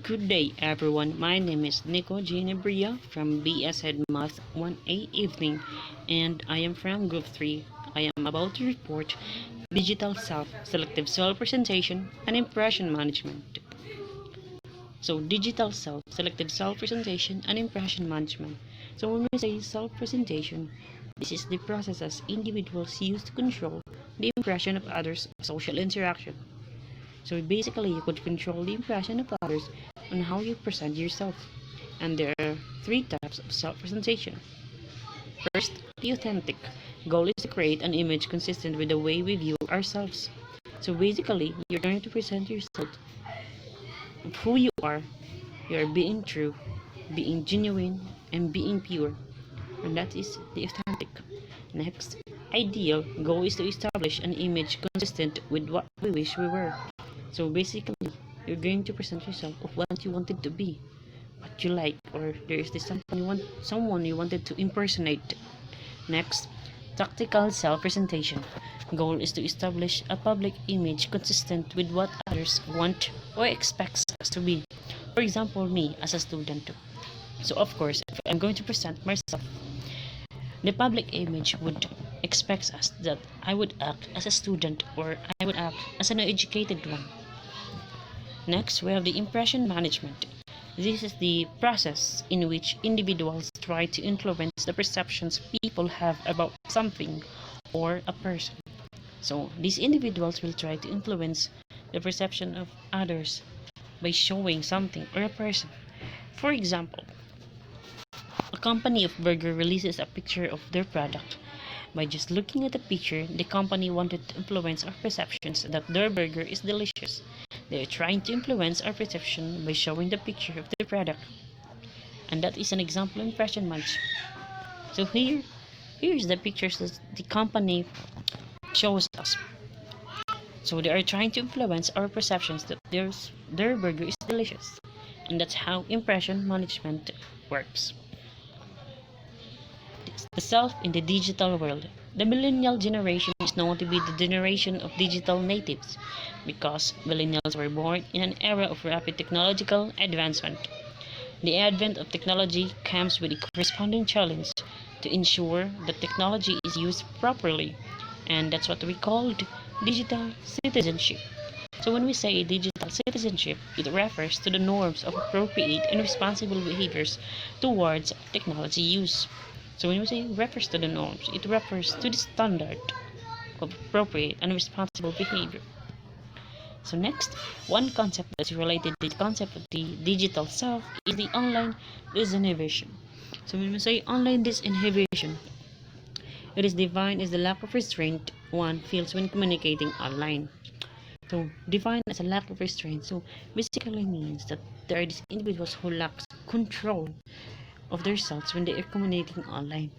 Good day, everyone. My name is Nico Ginebria from BS Head Math 1A Evening, and I am from Group 3. I am about to report digital self, selective self-presentation, and impression management. So, digital self, selective self-presentation, and impression management. So, when we say self-presentation, this is the processes individuals use to control the impression of others' social interaction. So basically, you could control the impression of others on how you present yourself. And there are three types of self-presentation. First, the authentic. Goal is to create an image consistent with the way we view ourselves. So basically, you're going to present yourself of who you are. You're being true, being genuine, and being pure. And that is the authentic. Next, ideal. Goal is to establish an image consistent with what we wish we were. So basically, you're going to present yourself of what you wanted to be, what you like, or there is this someone you wanted to impersonate. Next, tactical self-presentation. Goal is to establish a public image consistent with what others want or expect us to be. For example, me as a student. So of course, if I'm going to present myself, the public image would expect us that I would act as a student or I would act as an educated one. Next, we have the impression management. This is the process in which individuals try to influence the perceptions people have about something or a person. So, these individuals will try to influence the perception of others by showing something or a person. For example, a company of burger releases a picture of their product. By just looking at the picture, the company wanted to influence our perceptions that their burger is delicious. They are trying to influence our perception by showing the picture of their product. And that is an example of impression management. So here's the pictures that the company shows us. So they are trying to influence our perceptions that their burger is delicious. And that's how impression management works. The self in the digital world. The Millennial Generation is known to be the generation of digital natives because millennials were born in an era of rapid technological advancement. The advent of technology comes with a corresponding challenge to ensure that technology is used properly, and that's what we call digital citizenship. So when we say digital citizenship, it refers to the norms of appropriate and responsible behaviors towards technology use. So when we say refers to the norms, it refers to the standard of appropriate and responsible behavior. So next, one concept that's related to the concept of the digital self is the online disinhibition. So when we say online disinhibition, it is defined as the lack of restraint one feels when communicating online. So defined as a lack of restraint, so basically means that there are these individuals who lack control of themselves when they are communicating online.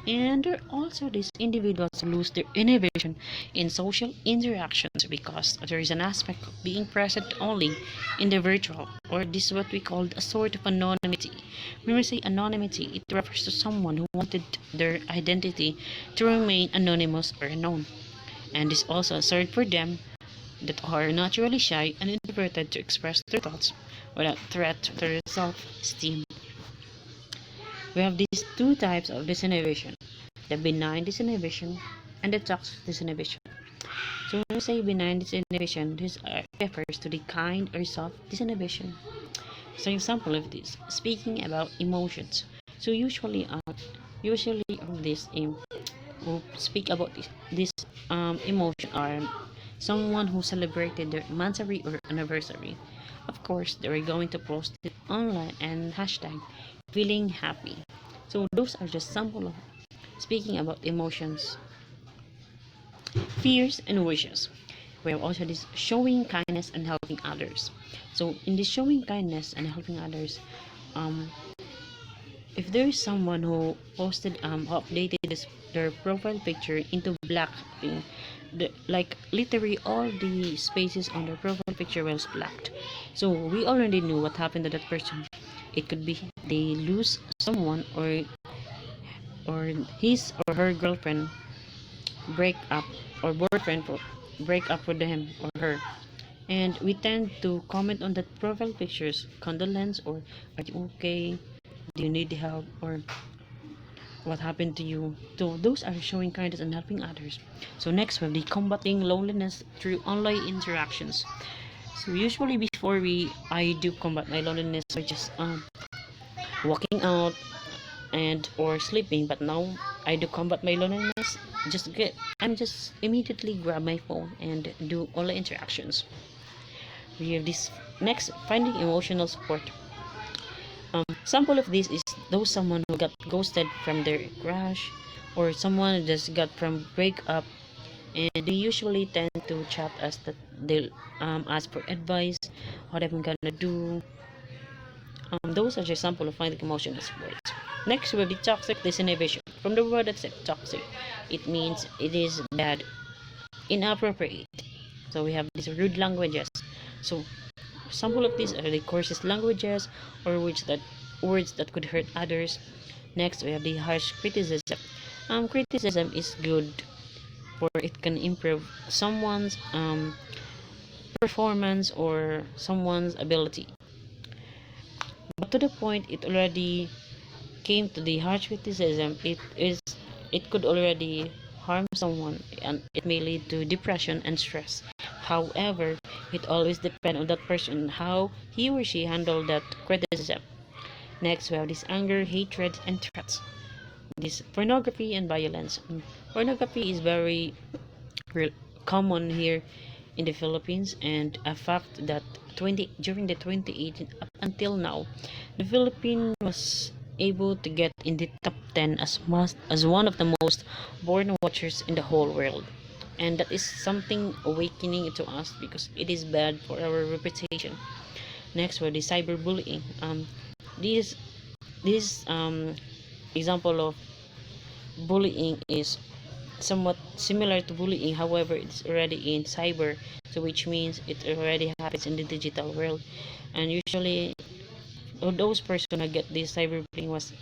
And there are also these individuals who lose their inhibition in social interactions because there is an aspect of being present only in the virtual, or this is what we call a sort of anonymity. When we say anonymity, it refers to someone who wanted their identity to remain anonymous or unknown. And this also served for them that are naturally shy and introverted to express their thoughts without threat to their self-esteem. We have these two types of disinhibition, the benign disinhibition and the toxic disinhibition. So when we say benign disinhibition, this refers to the kind or soft disinhibition. So example of this, speaking about emotions. So usually this who speak about this emotion are someone who celebrated their anniversary or anniversary. Of course, they are going to post it online and hashtag feeling happy. So those are just sample of speaking about emotions, fears, and wishes. We have also this showing kindness and helping others. So in this showing kindness and helping others, if there is someone who posted updated their profile picture into black, like literally all the spaces on their profile picture was blacked. So we already knew what happened to that person. It could be they lose someone, or his or her girlfriend break up, or boyfriend break up with him or her. and we tend to comment on that profile pictures, condolence, or are you okay? Do you need help? Or what happened to you? So those are showing kindness and helping others. So next we have the combating loneliness through online interactions. So usually before I do combat my loneliness by just walking out and or sleeping, but now I do combat my loneliness. I'm just immediately grab my phone and do online interactions. We have this next finding emotional support. Sample of this is those someone who got ghosted from their crush or someone just got from breakup, and they usually tend to chat us that they'll ask for advice, what I'm gonna do. Those are just sample of finding emotional support. Next we have the toxic disinhibition. From the word that's toxic, it means it is bad, inappropriate. So we have these rude languages. So sample of these are the coarsest languages or words that could hurt others. Next, we have the harsh criticism. Criticism is good for it can improve someone's performance or someone's ability. But to the point, it already came to the harsh criticism. It could already harm someone and it may lead to depression and stress. However, it always depends on that person how he or she handled that criticism. Next, we have this anger, hatred, and threats. This pornography and violence. Pornography is very common here in the Philippines, and a fact that during the 2018 up until now, the Philippines was able to get in the top 10 as one of the most porn watchers in the whole world. And that is something awakening to us because it is bad for our reputation. Next, we have the cyberbullying. This example of bullying is somewhat similar to bullying, however it's already in cyber, so which means it already happens in the digital world. And usually those person who get this cyberbullying was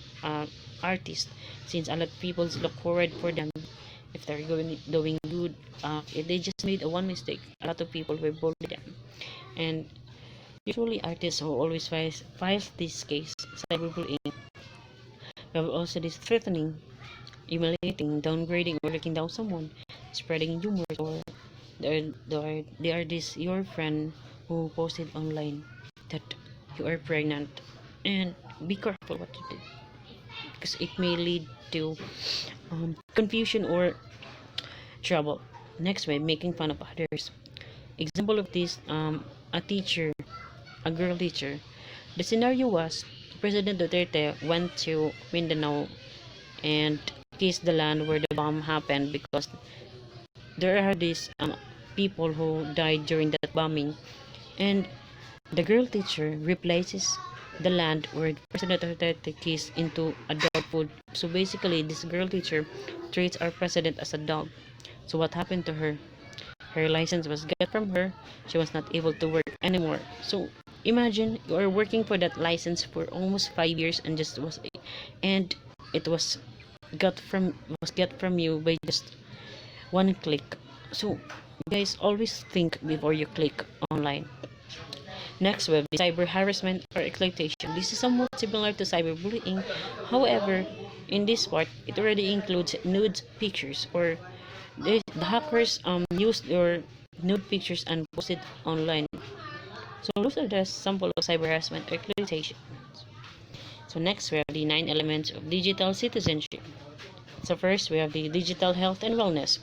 artists, since a lot of people look forward for them if they're doing good. If they just made a one mistake, a lot of people will bully them. And usually artists who always files this case cyberbullying. We have also this threatening, humiliating, downgrading, or looking down someone, spreading rumors, or they are this your friend who posted online that you are pregnant, and be careful what you do because it may lead to confusion or trouble. Next way, making fun of others. Example of this, a teacher, a girl teacher. The scenario was President Duterte went to Mindanao and kissed the land where the bomb happened because there are these people who died during that bombing, and the girl teacher replaces the land where President Duterte kissed into a dog food. So basically, this girl teacher treats our president as a dog. So what happened to her? Her license was got from her. She was not able to work anymore. So imagine you are working for that license for almost 5 years and it was get from you by just one click. So guys, always think before you click online. Next, we have the cyber harassment or exploitation. This is somewhat similar to cyberbullying. However, in this part, it already includes nude pictures, or the hackers used your nude pictures and posted online. So those are the sample of cyber harassment or exploitation. So next, we have the 9 elements of digital citizenship. So first, we have the digital health and wellness,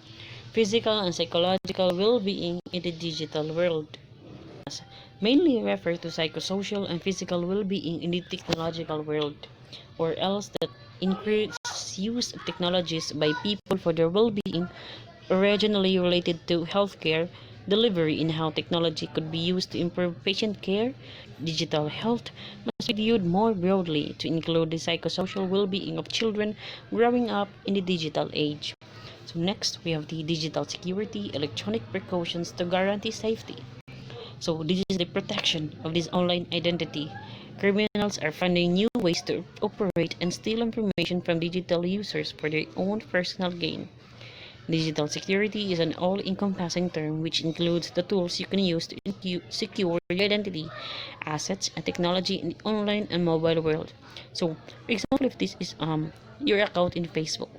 physical and psychological well-being in the digital world. Mainly refer to psychosocial and physical well-being in the technological world, or else that increased use of technologies by people for their well-being, originally related to healthcare delivery in how technology could be used to improve patient care. Digital health must be viewed more broadly to include the psychosocial well-being of children growing up in the digital age. So next, we have the digital security, electronic precautions to guarantee safety. So this is the protection of this online identity. Criminals are finding new ways to operate and steal information from digital users for their own personal gain. Digital security is an all-encompassing term which includes the tools you can use to secure your identity, assets, and technology in the online and mobile world. So, for example, if this is your account in Facebook,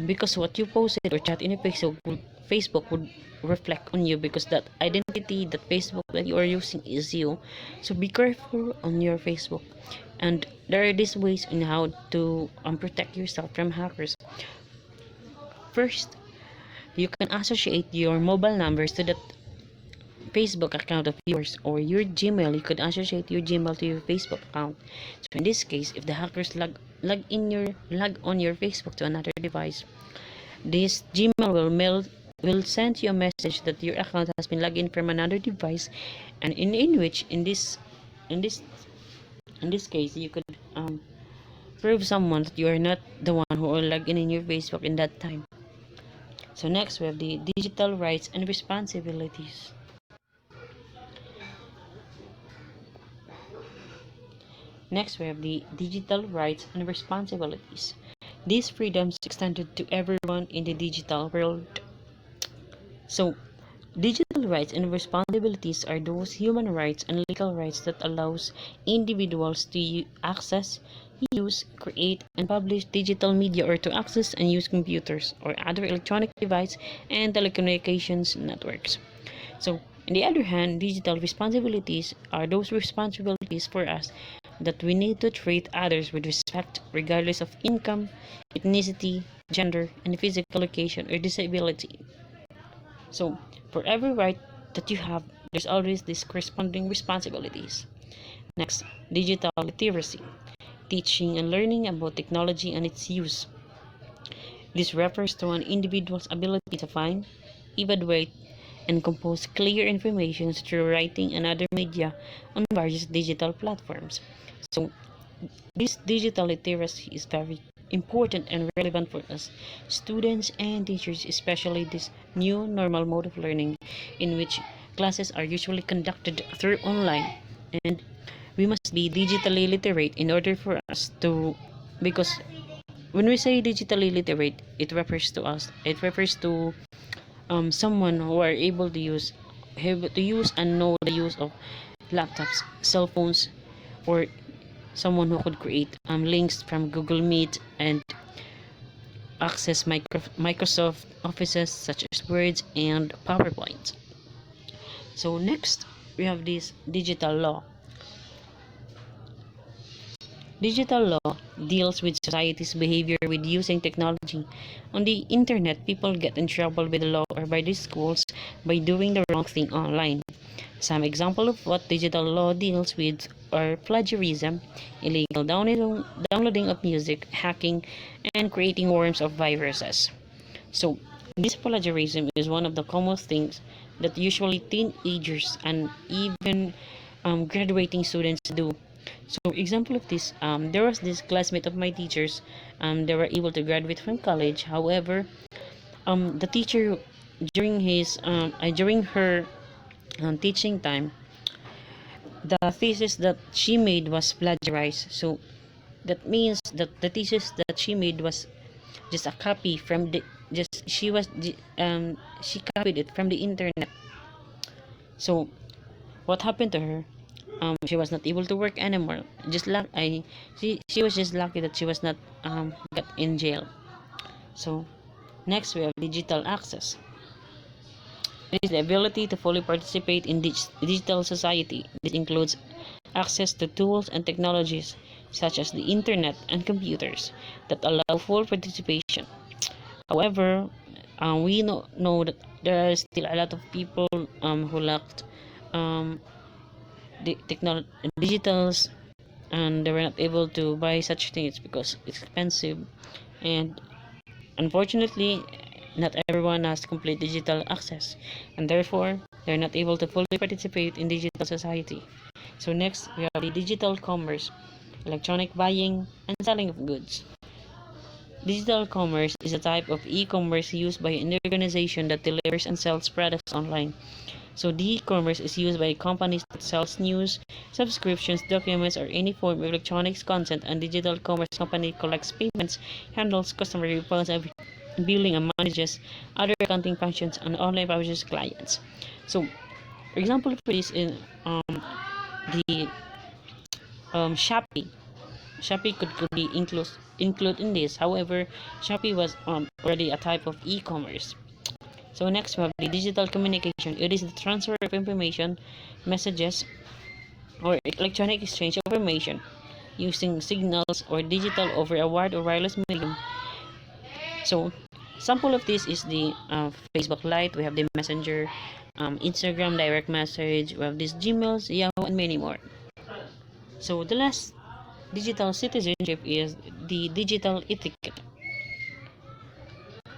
because what you posted or chat in a Facebook would reflect on you, because that identity, that Facebook that you are using is you. So be careful on your Facebook, and there are these ways in how to protect yourself from hackers. First, you can associate your mobile numbers to that Facebook account of yours, or your Gmail. You could associate your Gmail to your Facebook account. So in this case, if the hackers log on your Facebook to another device, this Gmail will send you a message that your account has been logged in from another device, and in which in this in this case you could prove someone that you are not the one who are logged in your Facebook in that time. So next we have the digital rights and responsibilities. Next we have the digital rights and responsibilities. These freedoms extended to everyone in the digital world. So digital rights and responsibilities are those human rights and legal rights that allows individuals to access, use, create, and publish digital media, or to access and use computers or other electronic devices and telecommunications networks. So, on the other hand, digital responsibilities are those responsibilities for us that we need to treat others with respect regardless of income, ethnicity, gender, and physical location or disability. So, for every right that you have, there's always these corresponding responsibilities. Next, digital literacy, teaching and learning about technology and its use. This refers to an individual's ability to find, evaluate, and compose clear information through writing and other media on various digital platforms. So, this digital literacy is very important and relevant for us students and teachers, especially this new normal mode of learning in which classes are usually conducted through online, and we must be digitally literate in order for us to, because when we say digitally literate, it refers to someone who are able to use and know the use of laptops, cell phones, or someone who could create links from Google Meet and access Microsoft Offices such as Word and PowerPoint. So next, we have this digital law. Digital law deals with society's behavior with using technology. On the internet, people get in trouble with the law or by the schools by doing the wrong thing online. Some example of what digital law deals with are plagiarism, illegal downloading of music, hacking, and creating worms of viruses. So, this plagiarism is one of the common things that usually teenagers and even graduating students do. So, example of this, there was this classmate of my teachers. They were able to graduate from college. However, the teacher during her teaching time, the thesis that she made was plagiarized. So that means that the thesis that she made was just a copy from the just she copied it from the internet. So what happened to her? She was not able to work anymore. Just luck I she was just lucky that she was not got in jail. So next we have digital access. It is the ability to fully participate in digital society. This includes access to tools and technologies such as the internet and computers that allow full participation. However, we know that there are still a lot of people who lacked um, the digitals, and they were not able to buy such things because it's expensive, and unfortunately not everyone has complete digital access, and therefore they're not able to fully participate in digital society. So next we have the digital commerce, electronic buying and selling of goods. Digital commerce is a type of e-commerce used by an organization that delivers and sells products online. So the e-commerce is used by companies that sells news, subscriptions, documents, or any form of electronics content, and digital commerce company collects payments, handles customer refunds, billing and manages other accounting functions and online publishes clients. So, for example, for this in the Shopee. Shopee could be include in this. However, Shopee was already a type of e-commerce. So next we have the digital communication. It is the transfer of information, messages, or electronic exchange of information using signals or digital over a wide or wireless medium. So sample of this is the Facebook Lite. We have the Messenger, Instagram direct message. We have this Gmails, Yahoo, and many more. So the last digital citizenship is the digital etiquette.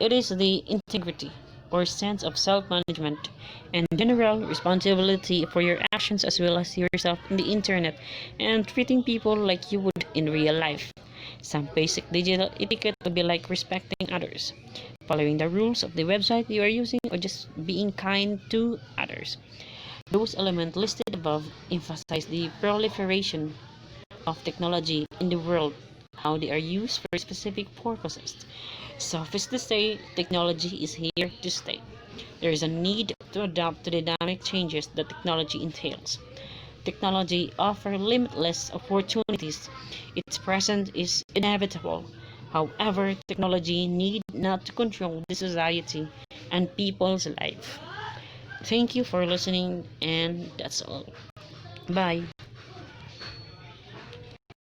It is the integrity or sense of self-management and general responsibility for your actions as well as yourself in the internet and treating people like you would in real life. Some basic digital etiquette would be like respecting others, following the rules of the website you are using, or just being kind to others. Those elements listed above emphasize the proliferation of technology in the world, how they are used for specific purposes. Suffice to say, technology is here to stay. There is a need to adapt to the dynamic changes that technology entails. Technology offers limitless opportunities. Its presence is inevitable. However, technology need not to control the society and people's life. Thank you for listening, and that's all. Bye.